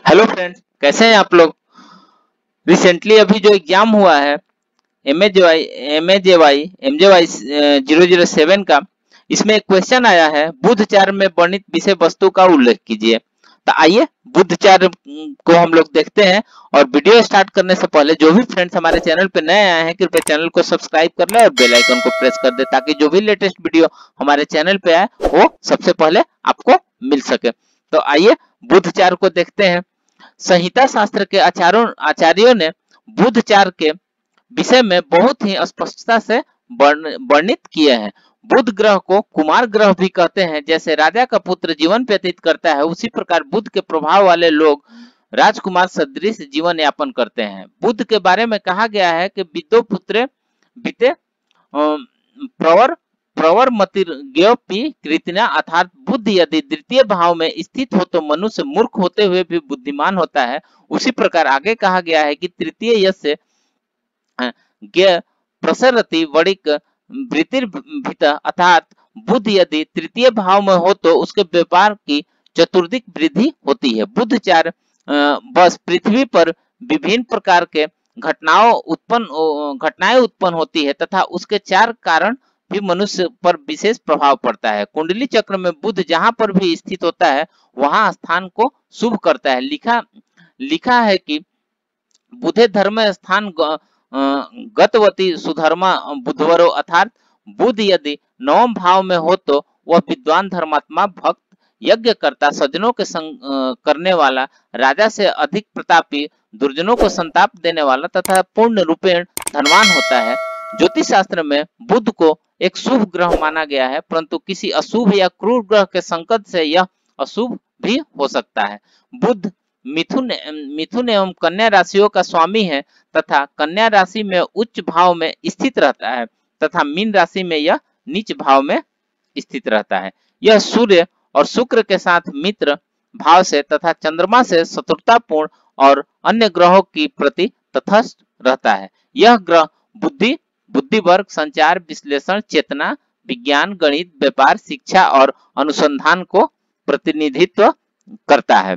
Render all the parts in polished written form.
Hello friends, कैसे हैं आप लोग। रिसेंटली अभी जो एग्जाम हुआ है एमजेवाई 007 का, इसमें एक क्वेश्चन आया है, बुधचार में वर्णित विषय वस्तु का उल्लेख कीजिए। तो आइए बुधचार को हम लोग देखते हैं। और वीडियो स्टार्ट करने से पहले जो भी फ्रेंड्स हमारे चैनल पे नए आए हैं, कृपया चैनल को सब्सक्राइब कर ले और बेल आइकन को प्रेस कर दे, ताकि जो भी लेटेस्ट वीडियो हमारे चैनल पे आए वो सबसे पहले आपको मिल सके। तो आइए बुधचार को देखते हैं। संहिता शास्त्र के आचार्यों ने बुधचार के विषय में बहुत ही स्पष्टता से वर्णित किए हैं। बुध ग्रह को कुमार ग्रह भी कहते हैं। जैसे राजा का पुत्र जीवन व्यतीत करता है, उसी प्रकार बुध के प्रभाव वाले लोग राजकुमार सदृश जीवन यापन करते हैं। बुध के बारे में कहा गया है कि विद्यो पुत्र बीते प्रवर प्रवरमतिर्ज्ञोपि कृतना, अर्थात बुद्ध यदि द्वितीय भाव में स्थित हो तो मनुष्य मूर्ख होते हुए भी बुद्धिमान होता है। उसी प्रकार आगे कहा गया है कि तृतीय यश से प्रसरति वणिक वृत्तिर्भीत, अर्थात बुद्ध यदि तृतीय भाव में हो तो उसके व्यापार की चतुर्दिक वृद्धि होती है। बुधचार बस पृथ्वी पर विभिन्न प्रकार के घटनाएं उत्पन्न होती है तथा उसके चार कारण भी मनुष्य पर विशेष प्रभाव पड़ता है। कुंडली चक्र में बुध जहां पर भी स्थित होता है वहां स्थान को शुभ करता है। लिखा है कि बुधे धर्म स्थान गतवती सुधर्मा बुधवरो, अर्थात बुध यदि नवम भाव में हो तो वह विद्वान धर्मात्मा भक्त यज्ञ करता सज्जनों के संग करने वाला, राजा से अधिक प्रतापी, दुर्जनों को संताप देने वाला तथा पूर्ण रूपेण धनवान होता है। ज्योतिष शास्त्र में बुध को एक शुभ ग्रह माना गया है, परंतु किसी अशुभ या क्रूर ग्रह के संकट से यह अशुभ भी हो सकता है। बुध मिथुन एवं कन्या राशियों का स्वामी है तथा कन्या राशि में उच्च भाव में स्थित रहता है तथा मीन राशि में यह नीच भाव में स्थित रहता है। यह सूर्य और शुक्र के साथ मित्र भाव से तथा चंद्रमा से शत्रुतापूर्ण और अन्य ग्रहों की प्रति तटस्थ रहता है। यह ग्रह बुद्धि वर्ग, संचार, विश्लेषण, चेतना, विज्ञान, गणित, व्यापार, शिक्षा और अनुसंधान को प्रतिनिधित्व करता है।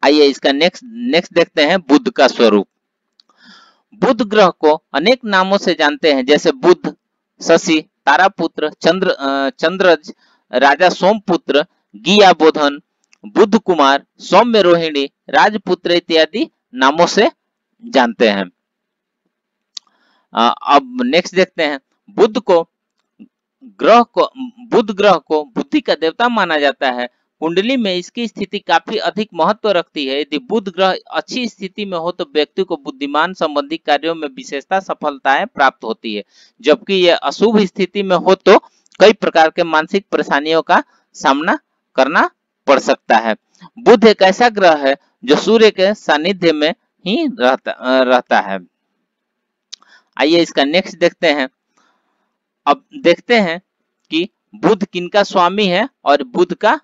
आइए इसका नेक्स्ट देखते हैं, बुध का स्वरूप। बुध ग्रह को अनेक नामों से जानते हैं, जैसे बुध, शशि, तारापुत्र, चंद्रज, राजा सोमपुत्र, गिया बोधन, बुध कुमार, सौम्य रोहिणी, राजपुत्र इत्यादि नामों से जानते हैं। अब नेक्स्ट देखते हैं, बुध ग्रह को बुद्धि का देवता माना जाता है। कुंडली में इसकी स्थिति काफी अधिक महत्व रखती है। यदि बुध ग्रह अच्छी स्थिति में हो तो व्यक्ति को बुद्धिमान संबंधी कार्यों में विशेषता सफलताएं प्राप्त होती है, जबकि यह अशुभ स्थिति में हो तो कई प्रकार के मानसिक परेशानियों का सामना करना पड़ सकता है। बुध एक ऐसा ग्रह है जो सूर्य के सानिध्य में ही रहता है। आइए इसका नेक्स्ट देखते हैं। अब देखते हैं कि बुध किनका स्वामी है और बुध का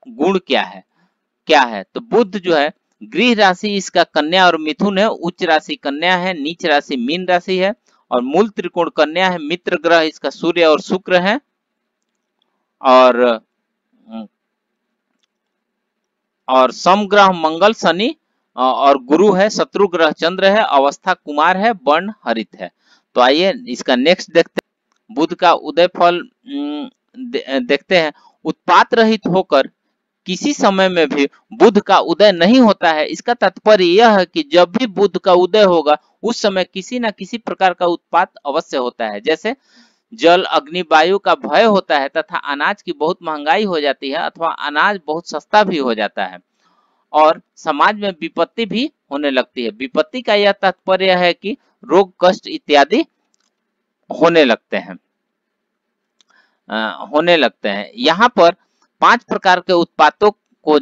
गुण क्या है। तो बुध जो है, गृह राशि इसका कन्या और मिथुन है, उच्च राशि कन्या है, नीच राशि मीन राशि है और मूल त्रिकोण कन्या है। मित्र ग्रह इसका सूर्य और शुक्र है और समग्रह मंगल, शनि और गुरु है। शत्रु ग्रह चंद्र है, अवस्था कुमार है, वर्ण हरित है। तो आइए इसका नेक्स्ट देखते हैं। बुध का उदय फल देखते हैं। उत्पात रहित होकर किसी समय में भी बुध का उदय नहीं होता है। इसका तात्पर्य यह है कि जब भी बुध का उदय होगा उस समय किसी न किसी प्रकार का उत्पात अवश्य होता है। जैसे जल, अग्नि, वायु का भय होता है तथा अनाज की बहुत महंगाई हो जाती है अथवा अनाज बहुत सस्ता भी हो जाता है और समाज में विपत्ति भी होने लगती है। विपत्ति का यह तात्पर्य है कि रोग, कष्ट इत्यादि होने लगते हैं। यहाँ पर 5 प्रकार के उत्पातों को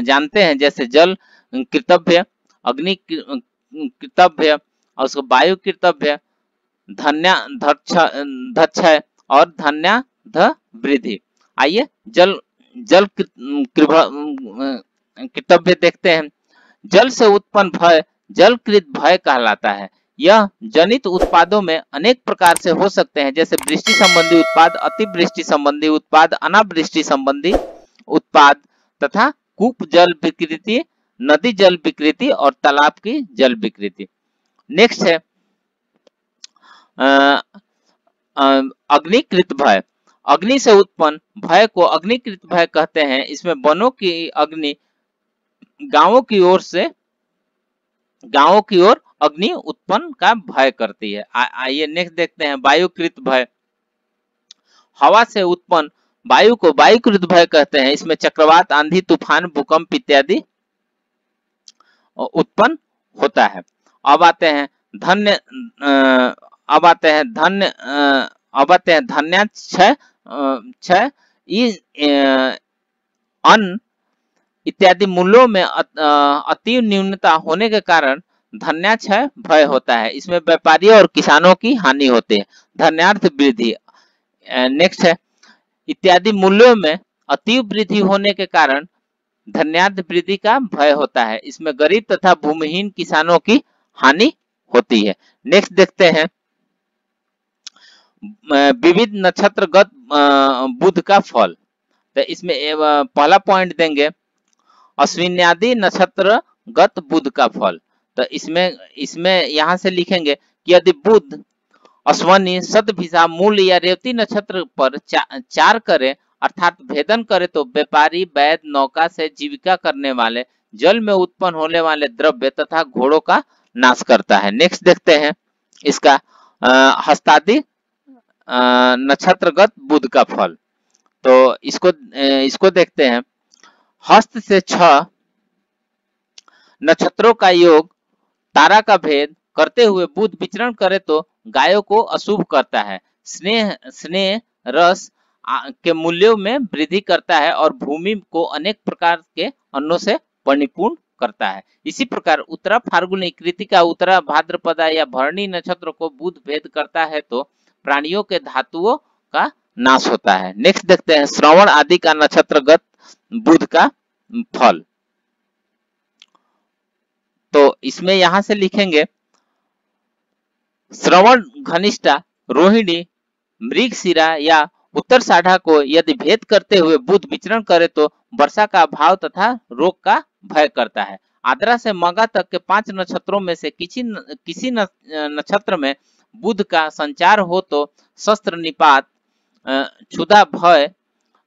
जानते हैं, जैसे जल कृतभ्य, अग्नि कृतभ्य और उसको वायु कृतभ्य, धक्षय और धन्याध वृद्धि। आइए जल कृतभ्य देखते हैं। जल से उत्पन्न भय जलकृत भय कहलाता है। यह जनित उत्पादों में अनेक प्रकार से हो सकते हैं, जैसे वृष्टि संबंधी उत्पाद, अतिवृष्टि संबंधी उत्पाद, अनावृष्टि संबंधी उत्पाद तथा कूप जल विकृति, नदी जल विकृति और तालाब की जल विकृति। नेक्स्ट है अग्निकृत भय। अग्नि से उत्पन्न भय को अग्निकृत भय कहते हैं। इसमें वनों की अग्नि गांवों की ओर अग्नि उत्पन्न का भय करती है। आइए नेक्स्ट देखते हैं वायुकृत भय। हवा से उत्पन्न वायु को वायुकृत भय कहते हैं। इसमें चक्रवात, आंधी, तूफान, भूकंप इत्यादि उत्पन्न होता है। अब आते हैं धन्याक्षय अन्न इत्यादि मूल्यों में अति न्यूनता होने के कारण धन्याक्षय भय होता है। इसमें व्यापारियों और किसानों की हानि होती है। धन्यार्थ वृद्धि। नेक्स्ट है इत्यादि मूल्यों में अति वृद्धि होने के कारण धन्यार्थ वृद्धि का भय होता है। इसमें गरीब तथा भूमिहीन किसानों की हानि होती है। नेक्स्ट देखते हैं विविध नक्षत्रगत बुध का फल। तो इसमें पहला पॉइंट देंगे अश्विन्यादि नक्षत्रगत बुध का फल। तो इसमें यहाँ से लिखेंगे कि यदि बुध अश्वनी, शतभिषा, मूल या रेवती नक्षत्र पर चार करे अर्थात भेदन करे तो व्यापारी, वैद, नौका से जीविका करने वाले, जल में उत्पन्न होने वाले द्रव्य तथा घोड़ों का नाश करता है। नेक्स्ट देखते हैं इसका हस्तादि नक्षत्रगत बुध का फल। तो इसको देखते हैं। हस्त से 6 नक्षत्रों का योग, तारा का भेद करते हुए बुध विचरण करे तो गायों को अशुभ करता है। स्नेह रस के मूल्यों में वृद्धि करता है और भूमि को अनेक प्रकार के अन्नों से परिपूर्ण करता है। इसी प्रकार उत्तरा फाल्गुनी, कृतिका, उत्तरा भाद्रपदा या भरणी नक्षत्र को बुध भेद करता है तो प्राणियों के धातुओं का नाश होता है। नेक्स्ट देखते हैं श्रवण आदि का नक्षत्रगत बुध का फल। तो इसमें यहां से लिखेंगे श्रवण, घनिष्ठा, रोहिणी, मृगशिरा या उत्तराषाढ़ा को यदि भेद करते हुए बुध विचरण करे तो वर्षा का अभाव तथा रोग का भय करता है। आद्रा से मगा तक के 5 नक्षत्रों में से किसी नक्षत्र में बुध का संचार हो तो शस्त्र निपात, क्षुधा, भय,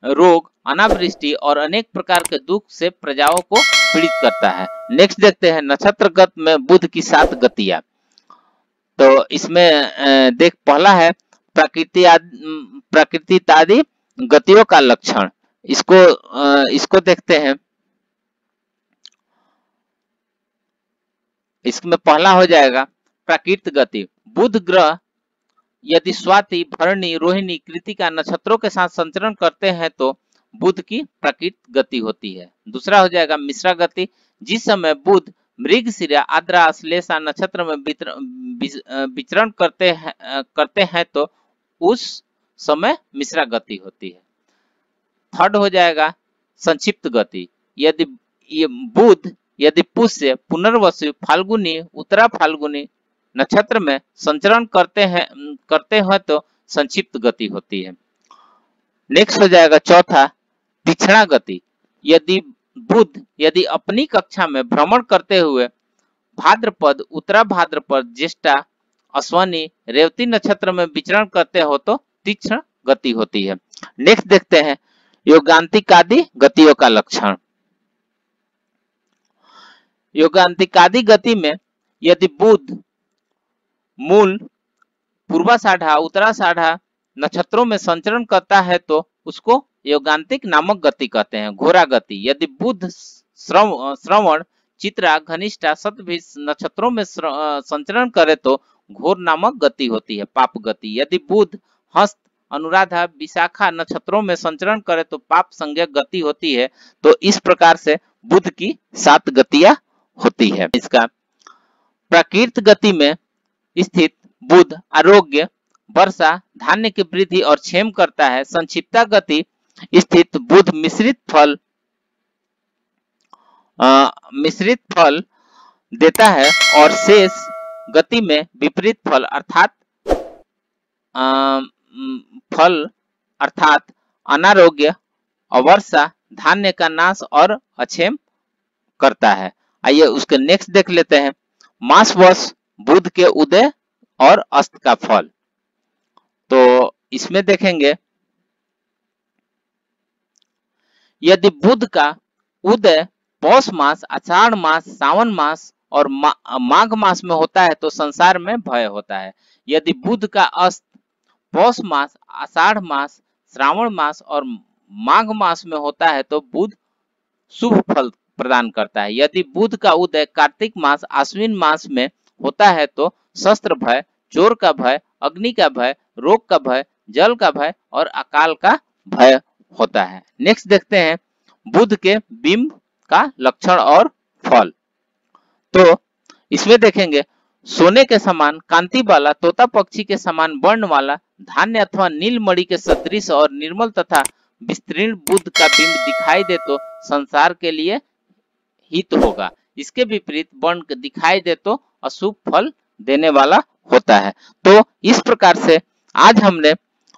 रोग, अनावृष्टि और अनेक प्रकार के दुख से प्रजाओं को पीड़ित करता है। नेक्स्ट देखते हैं नक्षत्रगत में बुध की 7 गतियां। तो इसमें देख पहला है प्रकृतितादि गतियों का लक्षण। इसको देखते हैं। इसमें पहला हो जाएगा प्राकृत गति। बुध ग्रह यदि स्वाति, भरणी, रोहिणी, कृतिका नक्षत्रों के साथ संचरण करते हैं तो बुध की प्राकृत गति होती है। दूसरा हो जाएगा मिश्रा गति। जिस समय बुध मृगशिरा, आद्रा, अश्लेषा नक्षत्र में विचरण करते हैं तो उस समय मिश्रा गति होती है। थर्ड हो जाएगा संक्षिप्त गति। यदि पुष्य, पुनर्वसु, फाल्गुनी, उत्तरा फाल्गुनी नक्षत्र में संचरण करते हैं तो संक्षिप्त गति होती है। नेक्स्ट हो जाएगा चौथा तीक्ष्णा गति। यदि अपनी कक्षा में भ्रमण करते हुए भाद्रपद, उत्तरा भाद्रपद, ज्येष्ठा, अश्वनी, रेवती नक्षत्र में विचरण करते हो तो तीक्ष्ण गति होती है। नेक्स्ट देखते हैं योगांतिकादि गतियों का लक्षण। योगांतिकादि गति में यदि बुध मूल, पूर्वाषाढ़ा, उत्तराषाढ़ा नक्षत्रों में संचरण करता है तो उसको योगांतिक नामक गति कहते हैं। घोरा गति। यदि बुध श्रवण, चित्रा, घनिष्ठा, शतभिष नक्षत्रों में संचरण करे तो घोर नामक गति होती है, पाप गति। यदि बुध हस्त, अनुराधा, विशाखा नक्षत्रों में संचरण करे तो पाप संज्ञक गति होती है। तो इस प्रकार से बुध की 7 गतियां होती है। इसका प्राकृत गति में स्थित बुध आरोग्य, वर्षा, धान्य की वृद्धि और क्षेम करता है। संक्षिप्ता गति स्थित बुध मिश्रित फल देता है और शेष गति में विपरीत फल अर्थात अनारोग्य, अवर्षा, धान्य का नाश और अक्षेम करता है। आइए उसके नेक्स्ट देख लेते हैं। मास वर्ष बुध के उदय और अस्त का फल। तो इसमें देखेंगे यदि बुध का उदय पौष मास, आषाढ़ मास, सावन मास और माघ मास में होता है तो संसार में भय होता है। यदि बुध का अस्त पौष मास, आषाढ़ मास, श्रावण मास और माघ मास में होता है तो बुध शुभ फल प्रदान करता है। यदि बुध का उदय कार्तिक मास, आश्विन मास में होता है तो शस्त्र भय, चोर का भय, अग्नि का भय, रोग का भय, जल का भय और अकाल का भय होता है। नेक्स्ट देखते हैं बुध के बिंब का लक्षण और फल। तो इसमें देखेंगे सोने के समान कांति वाला, तोता पक्षी के समान वर्ण वाला, धान्य अथवा नीलमणि के सदृश और निर्मल तथा विस्तीर्ण बुध का बिंब दिखाई दे तो संसार के लिए हित होगा। इसके विपरीत वर्ण दिखाई दे तो अशुभ फल देने वाला होता है। तो इस प्रकार से आज हमने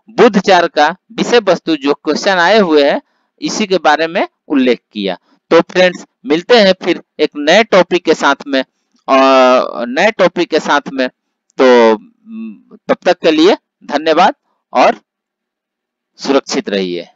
बुध चार का विषय वस्तु जो क्वेश्चन आए हुए हैं इसी के बारे में उल्लेख किया। तो फ्रेंड्स मिलते हैं फिर एक नए टॉपिक के साथ में तो तब तक के लिए धन्यवाद और सुरक्षित रहिए।